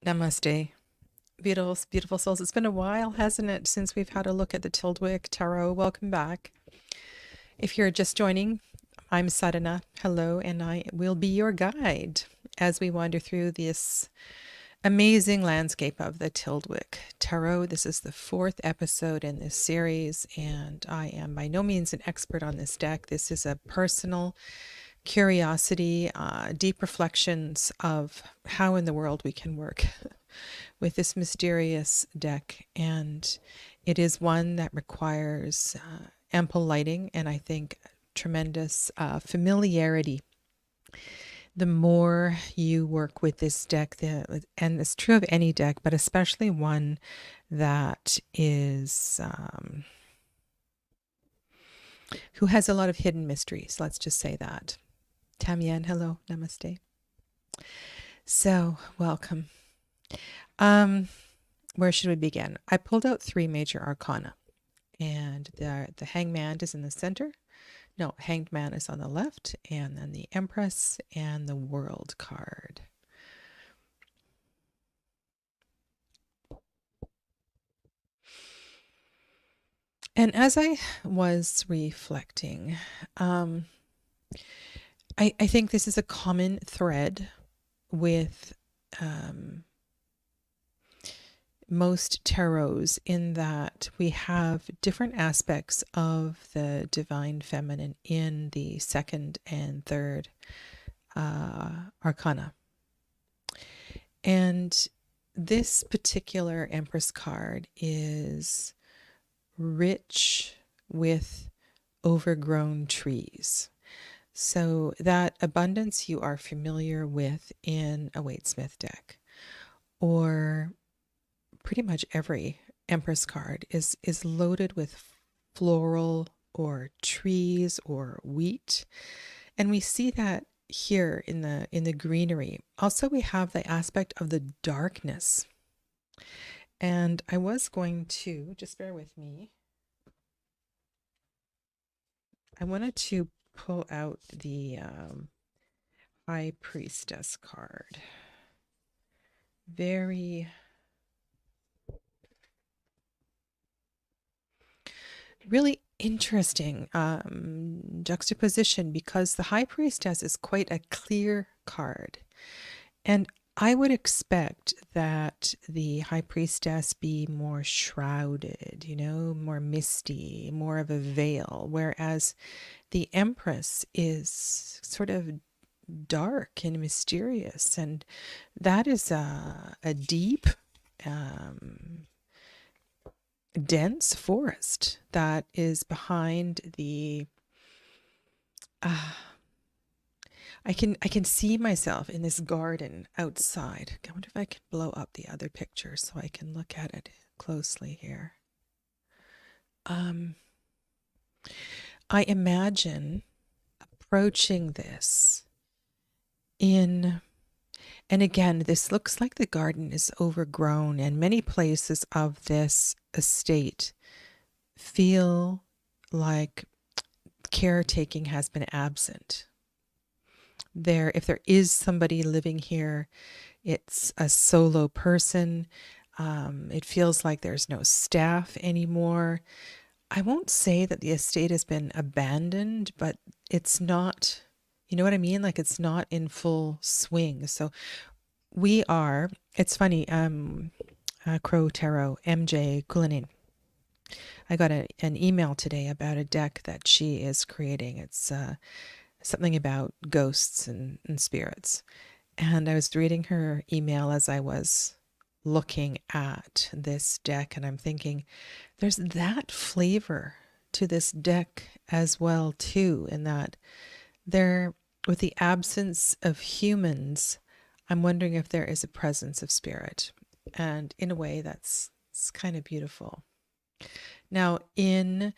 Namaste. Beautiful, beautiful souls. It's been a while, hasn't it, since we've had a look at the Tyldwick Tarot. Welcome back. If you're just joining, I'm Sadhana. Hello, and I will be your guide as we wander through this amazing landscape of the Tyldwick Tarot. This is the fourth episode in this series, and I am by no means an expert on this deck. This is a personal curiosity, deep reflections of how in the world we can work with this mysterious deck. And it is one that requires ample lighting and I think tremendous familiarity. The more you work with this deck, and it's true of any deck, but especially one that is who has a lot of hidden mysteries, let's just say that. Tamien, hello, namaste. So, welcome. Where should we begin? I pulled out three major arcana, and the hangman is in the center. No, hanged man is on the left, and then the empress and the world card. And as I was reflecting, I think this is a common thread with most tarots, in that we have different aspects of the divine feminine in the second and third arcana. And this particular Empress card is rich with overgrown trees. So that abundance you are familiar with in a Waite-Smith deck, or pretty much every Empress card is loaded with floral or trees or wheat. And we see that here in the greenery. Also, we have the aspect of the darkness. And I was going to, just bear with me, I wanted to pull out the High Priestess card. Very really interesting juxtaposition, because the High Priestess is quite a clear card. And I would expect that the High Priestess be more shrouded, more misty, more of a veil, whereas the Empress is sort of dark and mysterious. And that is a deep, dense forest that is behind the I can see myself in this garden outside. I wonder if I could blow up the other picture so I can look at it closely here. I imagine approaching this and again, this looks like the garden is overgrown, and many places of this estate feel like caretaking has been absent. If there is somebody living here, it's a solo person. It feels like there's no staff anymore. I won't say that the estate has been abandoned, but it's not, you know what I mean? Like, it's not in full swing. So it's funny, Crow Tarot, MJ Kulinin. I got an email today about a deck that she is creating. It's something about ghosts and spirits. And I was reading her email as I was looking at this deck, and I'm thinking, there's that flavor to this deck as well, too, in that with the absence of humans, I'm wondering if there is a presence of spirit. And in a way, it's kind of beautiful. Now, in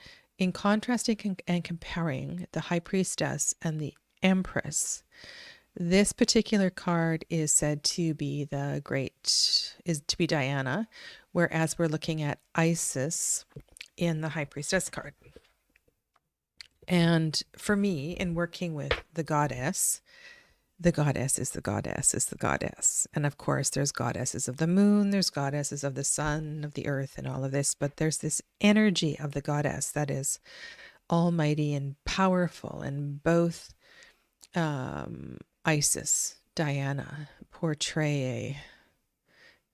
contrasting and comparing the High Priestess and the Empress, this particular card is said to be Diana, whereas we're looking at Isis in the High Priestess card. And for me, in working with the goddess, the goddess is the goddess is the goddess. And of course, there's goddesses of the moon, there's goddesses of the sun, of the earth, and all of this. But there's this energy of the goddess that is almighty and powerful, and both Isis, Diana portray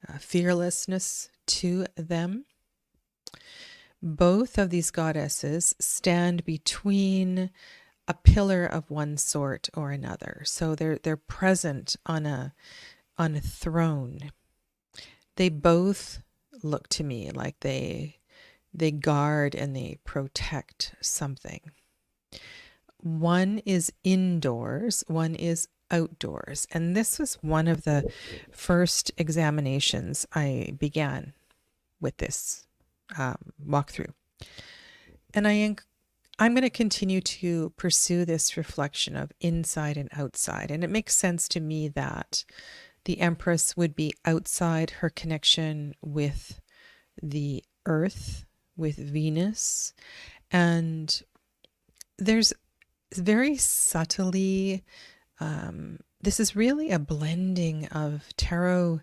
a fearlessness to them. Both of these goddesses stand between a pillar of one sort or another. So they're present on a throne. They both look to me like they guard and they protect something. One is indoors, one is outdoors. And this was one of the first examinations I began with this walkthrough. And I'm going to continue to pursue this reflection of inside and outside. And it makes sense to me that the Empress would be outside her connection with the earth, with Venus. And there's very subtly, this is really a blending of tarot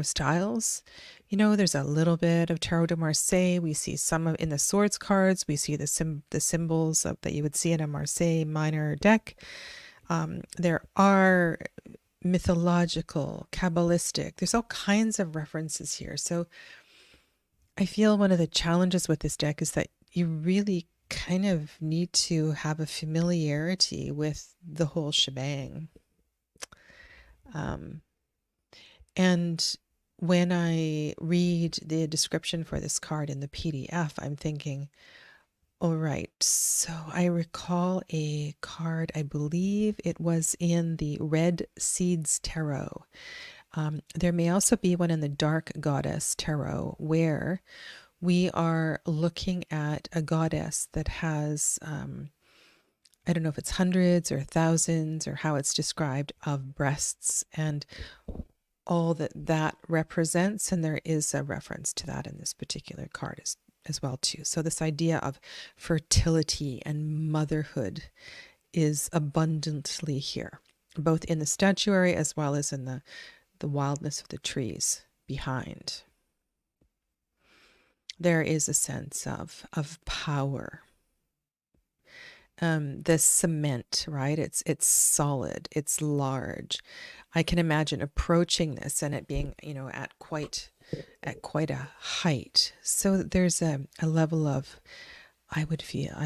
styles. You know, there's a little bit of Tarot de Marseille. We see some of in the swords cards. We see the symbols that you would see in a Marseille minor deck. There are mythological, Kabbalistic. There's all kinds of references here. So I feel one of the challenges with this deck is that you really kind of need to have a familiarity with the whole shebang. And when I read the description for this card in the PDF, I'm thinking, all right, so I recall a card, I believe it was in the Red Seeds Tarot. There may also be one in the Dark Goddess Tarot where we are looking at a goddess that has, I don't know if it's hundreds or thousands or how it's described, of breasts and all that represents. And there is a reference to that in this particular card as well too. So this idea of fertility and motherhood is abundantly here, both in the statuary as well as in the wildness of the trees behind. There is a sense of power. The cement, right? It's solid, it's large. I can imagine approaching this and it being, you know, at quite a height. So there's a level of, I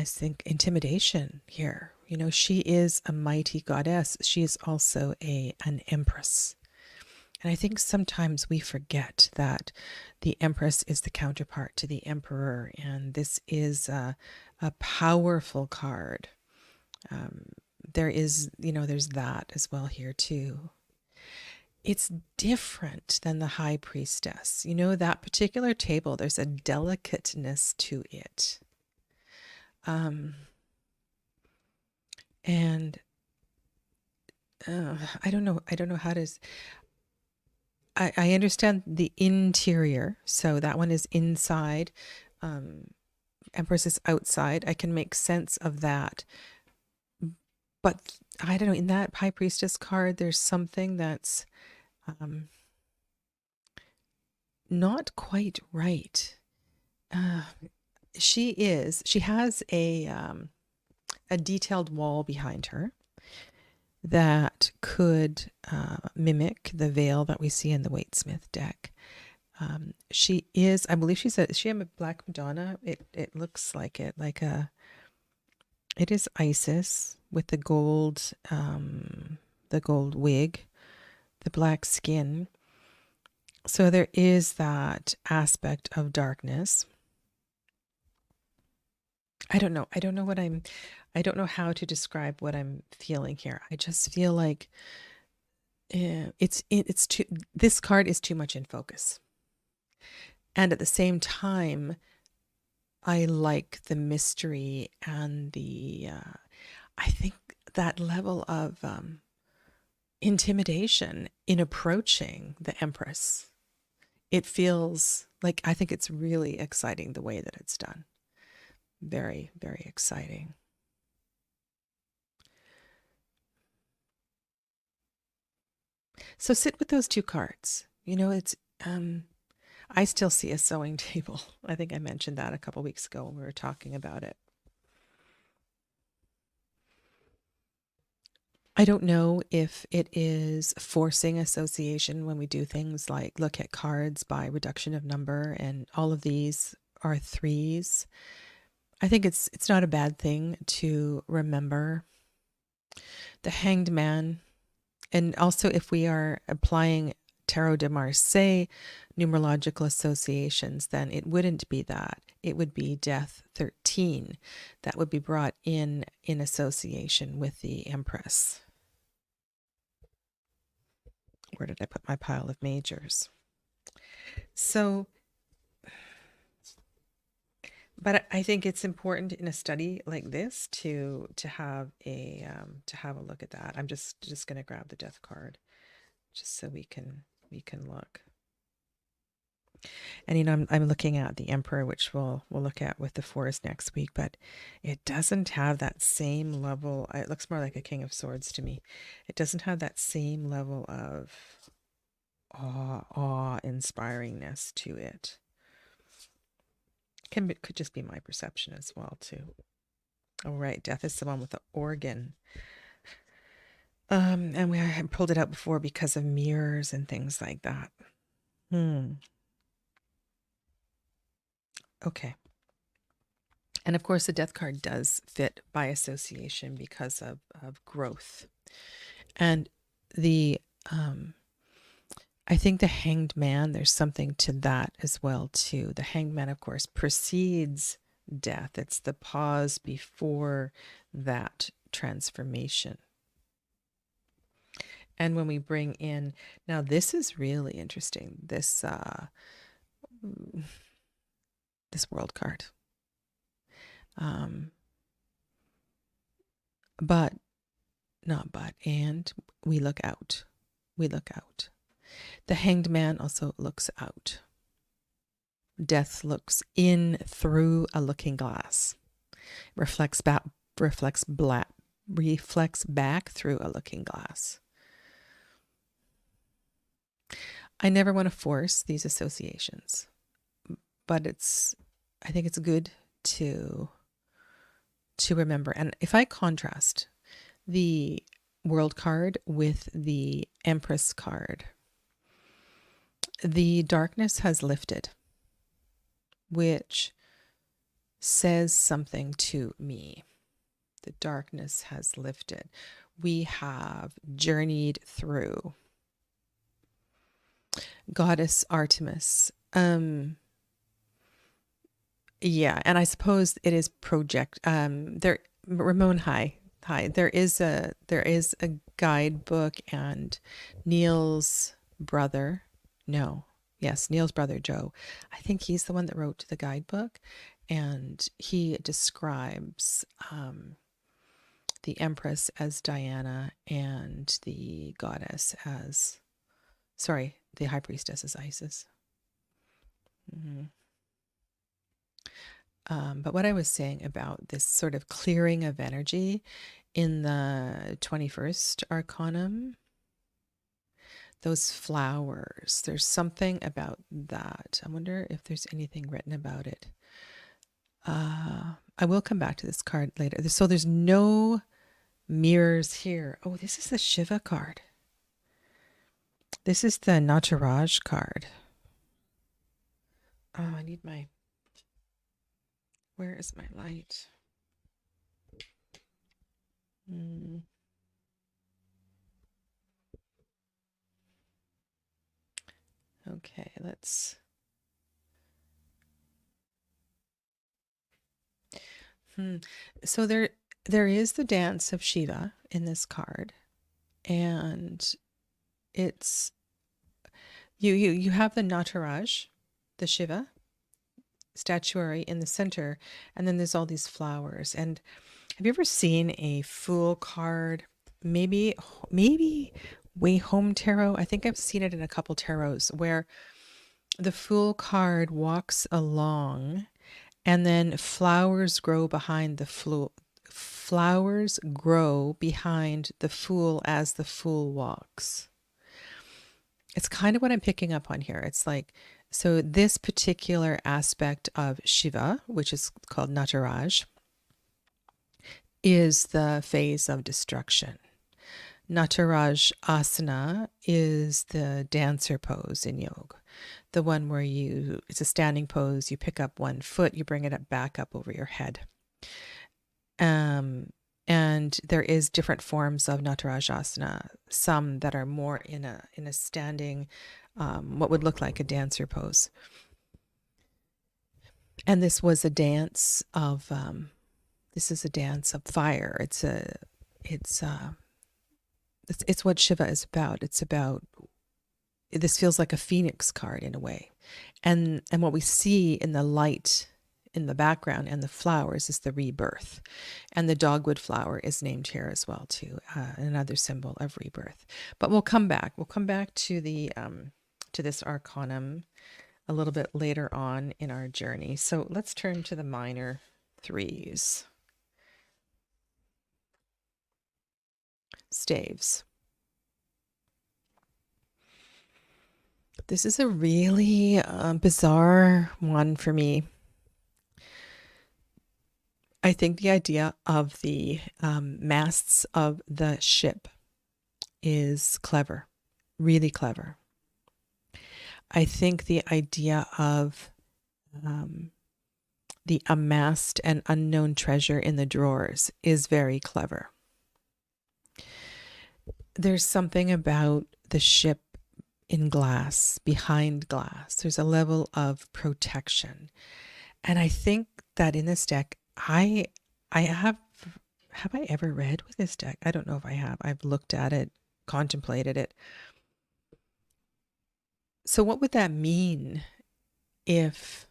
think, intimidation here. You know, she is a mighty goddess. She is also an empress. And I think sometimes we forget that the Empress is the counterpart to the Emperor, and this is a powerful card. There's that as well here too. It's different than the High Priestess. You know, that particular table, there's a delicateness to it. And I don't know how to... I understand the interior, so that one is inside. Empress is outside. I can make sense of that. But I don't know, in that High Priestess card, there's something that's not quite right. She has a detailed wall behind her that could mimic the veil that we see in the Waitsmith deck. I believe is she a Black Madonna? It looks like it, it is Isis with the gold wig, the black skin. So there is that aspect of darkness. I don't know I don't know how to describe what I'm feeling here. I just feel like this card is too much in focus. And at the same time, I like the mystery and I think that level of intimidation in approaching the Empress. It feels like, I think it's really exciting the way that it's done. Very, very exciting. So sit with those two cards. It's I still see a sewing table. I think I mentioned that a couple weeks ago when we were talking about it. I don't know if it is forcing association when we do things like look at cards by reduction of number, and all of these are threes. I think it's not a bad thing to remember the Hanged Man. And also, if we are applying Tarot de Marseille numerological associations, then it wouldn't be that. It would be Death 13 that would be brought in association with the Empress. Where did I put my pile of majors? So, but I think it's important in a study like this to have a look at that. I'm just going to grab the Death card, just so we can look. And I'm looking at the Emperor, which we'll look at with the Forest next week, but it doesn't have that same level. It looks more like a King of Swords to me. It doesn't have that same level of awe-inspiringness to it. Could just be my perception as well too. Oh right, Death is the one with the organ. And I pulled it out before because of mirrors and things like that. Okay. And of course, the Death card does fit by association because of growth. And I think the Hanged Man, there's something to that as well too. The Hanged Man, of course, precedes death. It's the pause before that transformation. And when we bring in, now this is really interesting, this World card. And we look out. We look out. The Hanged Man also looks out. Death looks in through a looking glass. Reflects back through a looking glass. I never want to force these associations, but I think it's good to remember. And if I contrast the World card with the Empress card, the darkness has lifted, which says something to me. The darkness has lifted. We have journeyed through. Goddess Artemis. Yeah, and I suppose it is Ramon, hi. There is a guidebook, and Neil's brother, Neil's brother Joe, I think he's the one that wrote the guidebook, and he describes the Empress as Diana and the goddess as, the High Priestess as Isis. But what I was saying about this sort of clearing of energy in the 21st Arcanum, those flowers, there's something about that. I wonder if there's anything written about it. I will come back to this card later. So there's no mirrors here. Oh, this is the Shiva card. This is the Nataraj card. Oh, I need my... Where is my light? Okay, let's... So there is the dance of Shiva in this card, and it's you have the Nataraj, the Shiva statuary in the center, and then there's all these flowers. And have you ever seen a Fool card? Maybe Way Home Tarot. I think I've seen it in a couple tarots where the Fool card walks along, and then flowers grow behind the Fool. Flowers grow behind the Fool as the Fool walks. it's kind of what I'm picking up on here. It's like, so this particular aspect of Shiva, which is called Nataraj, is the phase of destruction. Nataraj asana is the dancer pose in yoga, the one where it's a standing pose, you pick up one foot, you bring it up back up over your head. And there is different forms of Nataraj asana, some that are more in a standing, what would look like a dancer pose. And this was a dance of, this is a dance of fire. It's what Shiva is about. It's about, this feels like a phoenix card in a way. And what we see in the light in the background and the flowers is the rebirth. And the dogwood flower is named here as well too, another symbol of rebirth. But we'll come back. We'll come back to the to this arcanum a little bit later on in our journey. So let's turn to the minor threes. Staves. This is a really bizarre one for me. I think the idea of the masts of the ship is clever, really clever. I think the idea of the amassed and unknown treasure in the drawers is very clever. There's something about the ship in glass, behind glass. There's a level of protection. And I think that in this deck, I have I ever read with this deck? I don't know if I have. I've looked at it, contemplated it. So what would that mean if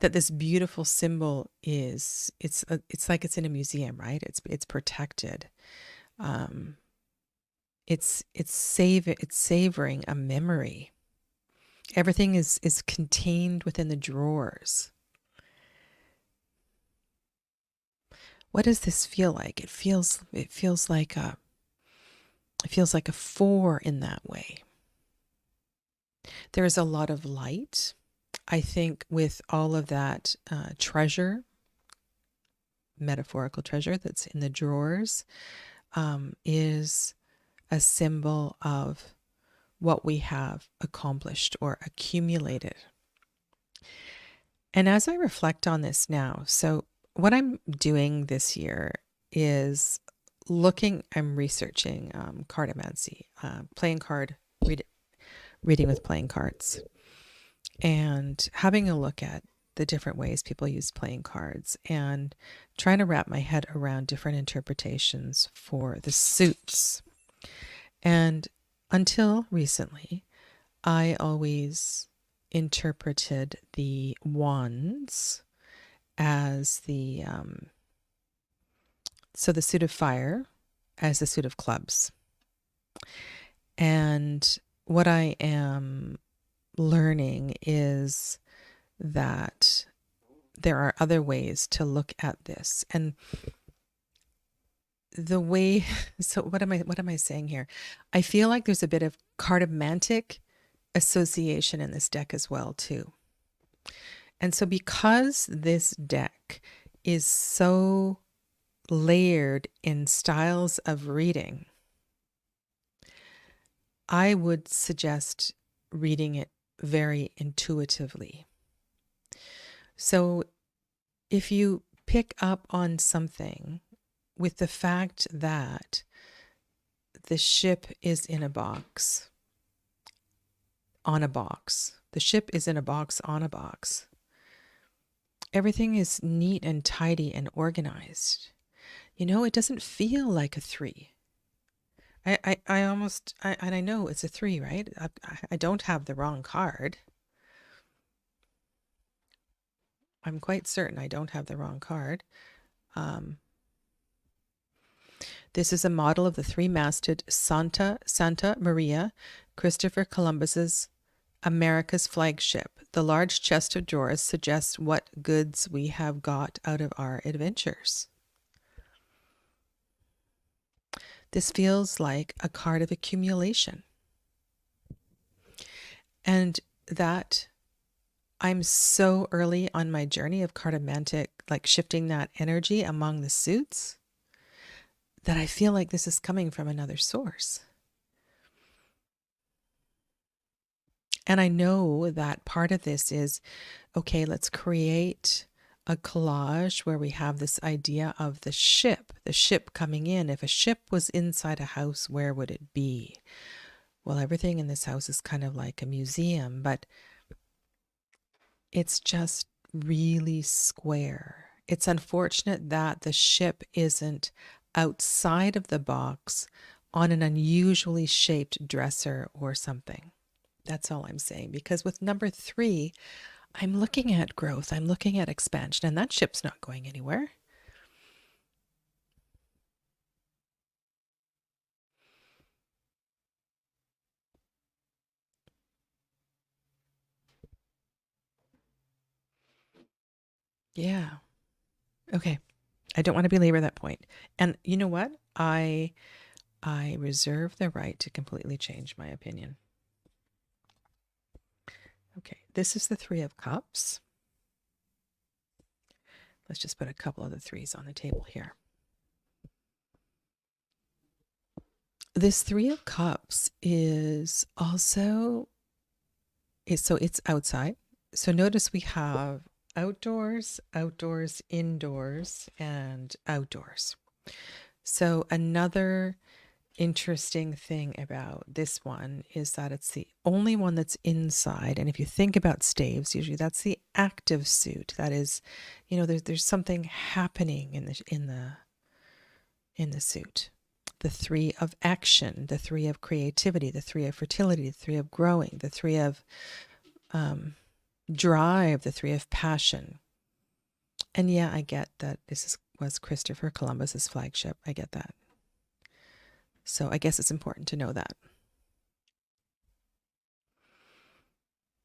that this beautiful symbol is, it's like it's in a museum, right? It's protected. It's savoring a memory. Everything is contained within the drawers. What does this feel like? It feels like a four in that way. There is a lot of light. I think with all of that treasure, metaphorical treasure that's in the drawers, is a symbol of what we have accomplished or accumulated. And as I reflect on this now, so what I'm doing this year is I'm researching cartomancy, playing card, reading with playing cards, and having a look at the different ways people use playing cards and trying to wrap my head around different interpretations for the suits. And until recently, I always interpreted the wands as the suit of fire as the suit of clubs. And what I am learning is that there are other ways to look at this. And the way, so what am I saying here? I feel like there's a bit of cartomantic association in this deck as well too. And so because this deck is so layered in styles of reading, I would suggest reading it very intuitively. So if you pick up on something with the fact that the ship is in a box, on a box, the ship is in a box on a box, everything is neat and tidy and organized. You know, it doesn't feel like a three. I almost, and I know it's a three, right? I don't have the wrong card. I'm quite certain I don't have the wrong card. This is a model of the three-masted Santa Maria, Christopher Columbus's America's flagship. The large chest of drawers suggests what goods we have got out of our adventures. This feels like a card of accumulation. And that I'm so early on my journey of cartomantic, like shifting that energy among the suits, that I feel like this is coming from another source. And I know that part of this is, okay, let's create a collage where we have this idea of the ship coming in. If a ship was inside a house, where would it be? Well, everything in this house is kind of like a museum, but it's just really square. It's unfortunate that the ship isn't outside of the box on an unusually shaped dresser or something. That's all I'm saying. Because with number 3, I'm looking at growth, I'm looking at expansion, and that ship's not going anywhere. Yeah. Okay. I don't want to belabor that point. And you know what? I reserve the right to completely change my opinion. Okay, this is the 3 of Cups. Let's just put a couple of the 3s on the table here. This 3 of Cups is also, so it's outside. So notice we have outdoors, outdoors, indoors, and outdoors. So another interesting thing about this one is that it's the only one that's inside. And if you think about staves, usually that's the active suit. That is, there's something happening in the suit. The 3 of action, the 3 of creativity, the 3 of fertility, the 3 of growing, the 3 of drive, the 3 of passion. And yeah, I get that was Christopher Columbus's flagship. I get that. So I guess it's important to know that.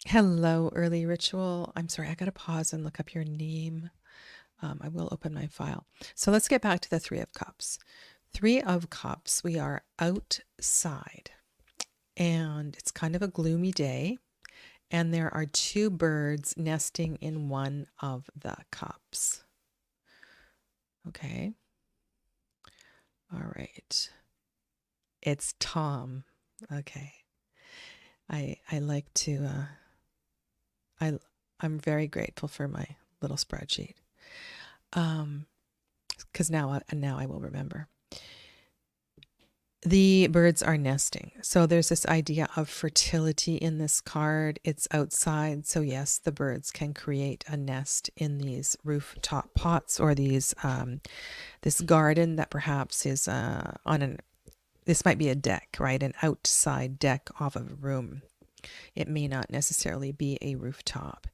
Hello, early ritual. I'm sorry, I got to pause and look up your name. I will open my file. So let's get back to the 3 of Cups. 3 of Cups, we are outside and it's kind of a gloomy day. And there are 2 birds nesting in one of the cups. Okay. All right. It's Tom. Okay. I like to, I'm very grateful for my little spreadsheet. Because now I will remember. The birds are nesting. So there's this idea of fertility in this card. It's outside. So yes, the birds can create a nest in these rooftop pots or these this garden that perhaps is this might be a deck, right? An outside deck off of a room. It may not necessarily be a rooftop.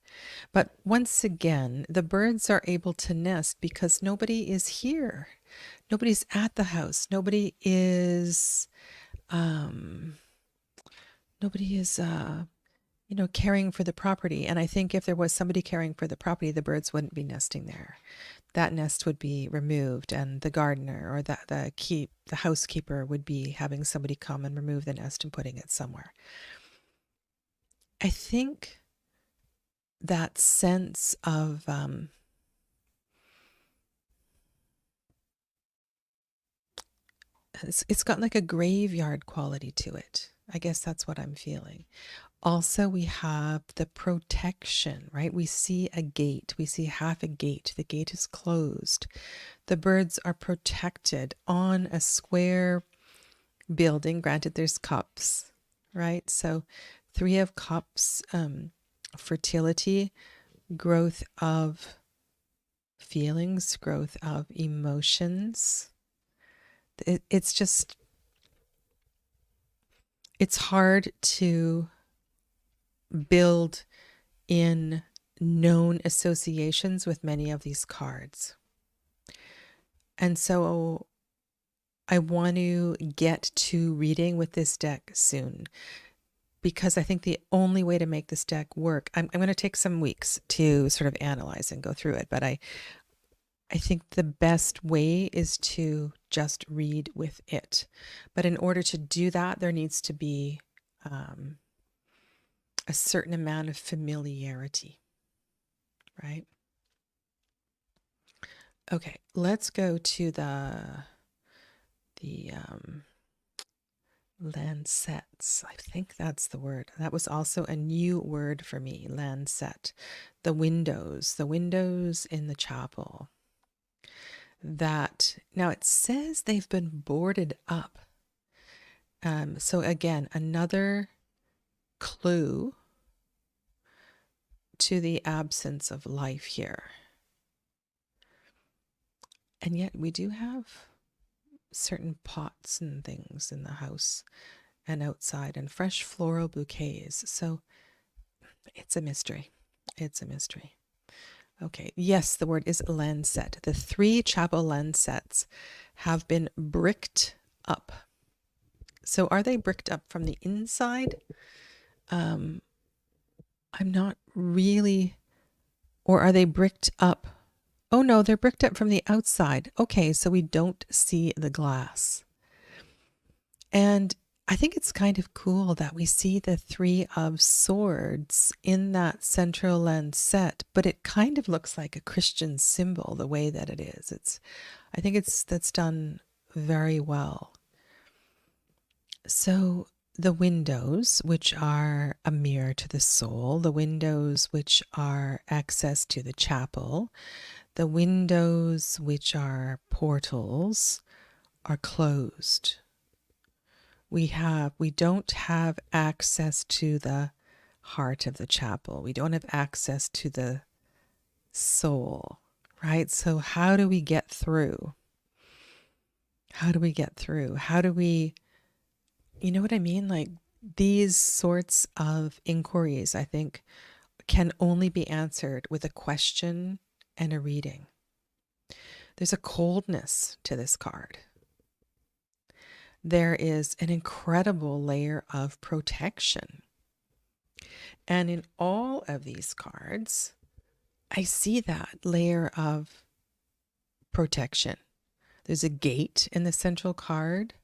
But once again, the birds are able to nest because nobody is here. Nobody's at the house. Nobody is caring for the property. And I think if there was somebody caring for the property, the birds wouldn't be nesting there. That nest would be removed, and the gardener or the housekeeper would be having somebody come and remove the nest and putting it somewhere. I think that sense of it's got like a graveyard quality to it. I guess that's what I'm feeling. Also, we have the protection, right? We see a gate. We see half a gate. The gate is closed. The birds are protected on a square building. Granted, there's cups, right? So 3 of Cups, fertility, growth of feelings, growth of emotions. It's just, it's hard to build in known associations with many of these cards. And so I want to get to reading with this deck soon, because I think the only way to make this deck work, I'm going to take some weeks to sort of analyze and go through it, but I think the best way is to just read with it. But in order to do that, there needs to be a certain amount of familiarity, right? Okay, let's go to the Lancets. I think that's the word. That was also a new word for me, lancet. The windows in the chapel. That now it says they've been boarded up. So again, another clue to the absence of life here. And yet we do have certain pots and things in the house and outside and fresh floral bouquets. So it's a mystery. It's a mystery. Okay, yes, the word is lancet. The 3 chapel lancets have been bricked up. So are they bricked up from the inside? I'm not really, or are they bricked up? Oh no, they're bricked up from the outside. Okay, so we don't see the glass. And I think it's kind of cool that we see the 3 of swords in that central lancet, but it kind of looks like a Christian symbol the way that it is. I think that's done very well. So the windows, which are a mirror to the soul, the windows which are access to the chapel, the windows which are portals are closed. We don't have access to the heart of the chapel. We don't have access to the soul, right? So how do we get through? How do we get through? How do we, you know what I mean? Like these sorts of inquiries, I think, can only be answered with a question and a reading. There's a coldness to this card. There is an incredible layer of protection. And in all of these cards, I see that layer of protection. There's a gate in the central card.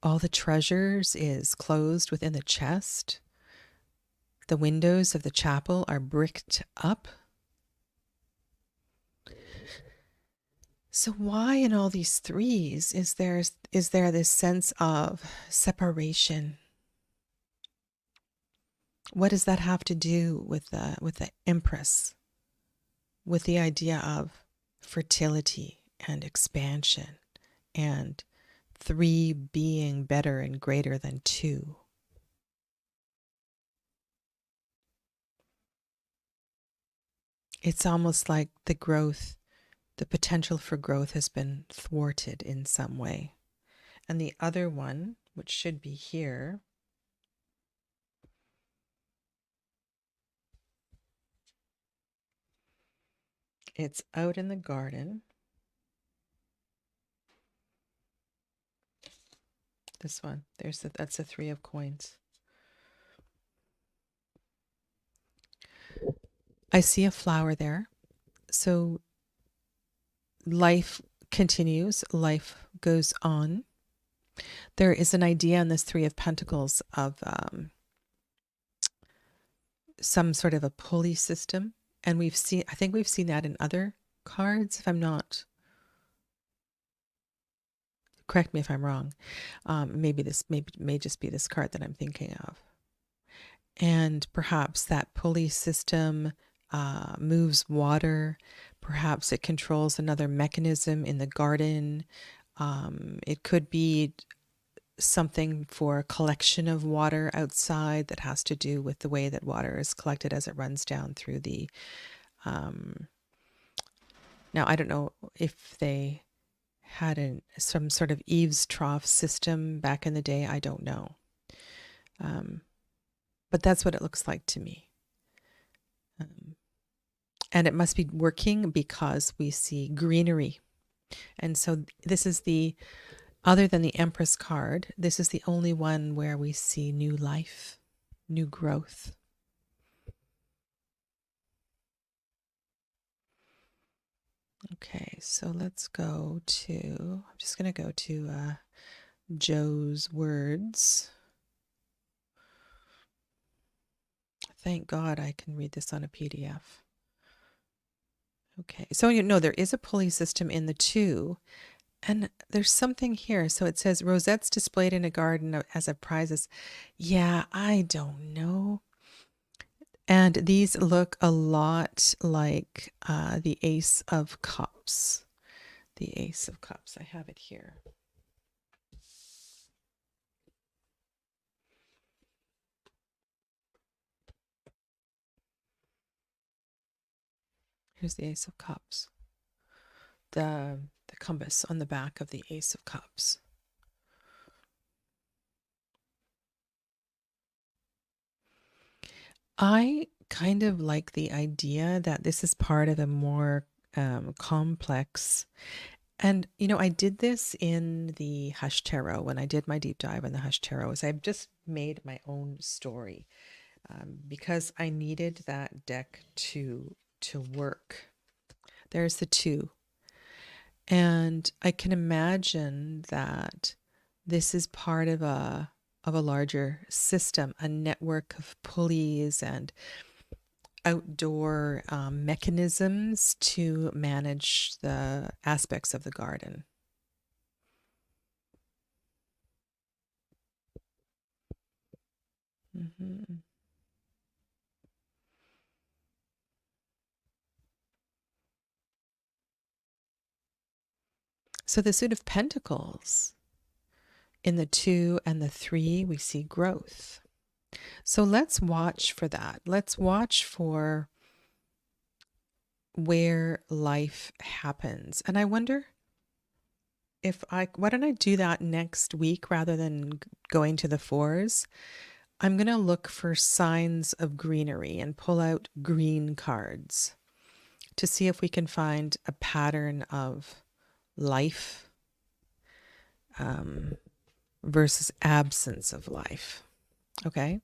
All the treasures is closed within the chest. The windows of the chapel are bricked up. So why in all these 3s is there this sense of separation? What does that have to do with the Empress? With the idea of fertility and expansion and 3 being better and greater than 2. It's almost like the potential for growth has been thwarted in some way. And the other one, which should be here, it's out in the garden. This one, that's the 3 of coins. I see a flower there. So life continues, life goes on. There is an idea in this 3 of Pentacles of some sort of a pulley system. And I think we've seen that in other cards, if I'm not, correct me if I'm wrong. Maybe this may just be this card that I'm thinking of. And perhaps that pulley system moves water. Perhaps it controls another mechanism in the garden. It could be something for a collection of water outside that has to do with the way that water is collected as it runs down through the... Now, I don't know if they had some sort of eaves trough system back in the day. I don't know. But that's what it looks like to me. And it must be working because we see greenery. And so this is other than the Empress card, this is the only one where we see new life, new growth. Okay, so let's go to, I'm just going to go to Joe's words. Thank God I can read this on a PDF. Okay, so you know there is a pulley system in the 2, and there's something here. So it says rosettes displayed in a garden as a prizes. Yeah, I don't know. And these look a lot like the Ace of Cups. The Ace of Cups. I have it here. Here's the Ace of Cups. The compass on the back of the Ace of Cups. I kind of like the idea that this is part of a more complex. And, you know, I did this in the Hush Tarot when I did my deep dive in the Hush Tarot. Is I've just made my own story because I needed that deck to work. There's the 2. And I can imagine that this is part of a larger system, a network of pulleys and outdoor mechanisms to manage the aspects of the garden. Mhm. So the suit of pentacles in the 2 and the 3, we see growth. So let's watch for that. Let's watch for where life happens. And I wonder if why don't I do that next week rather than going to the 4s? I'm going to look for signs of greenery and pull out green cards to see if we can find a pattern of life versus absence of life. Okay?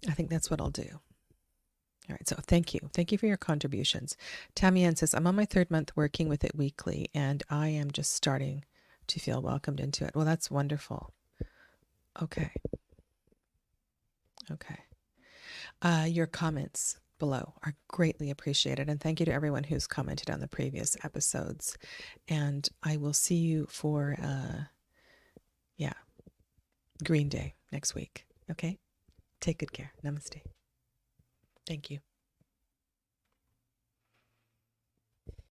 I think that's what I'll do. All right, so thank you. Thank you for your contributions. Tammy Ann says, I'm on my 3rd month working with it weekly, and I am just starting to feel welcomed into it. Well, that's wonderful. Okay. Okay. Your comments below are greatly appreciated, and thank you to everyone who's commented on the previous episodes. And I will see you for, Green Day next week. Okay? Take good care. Namaste. Thank you.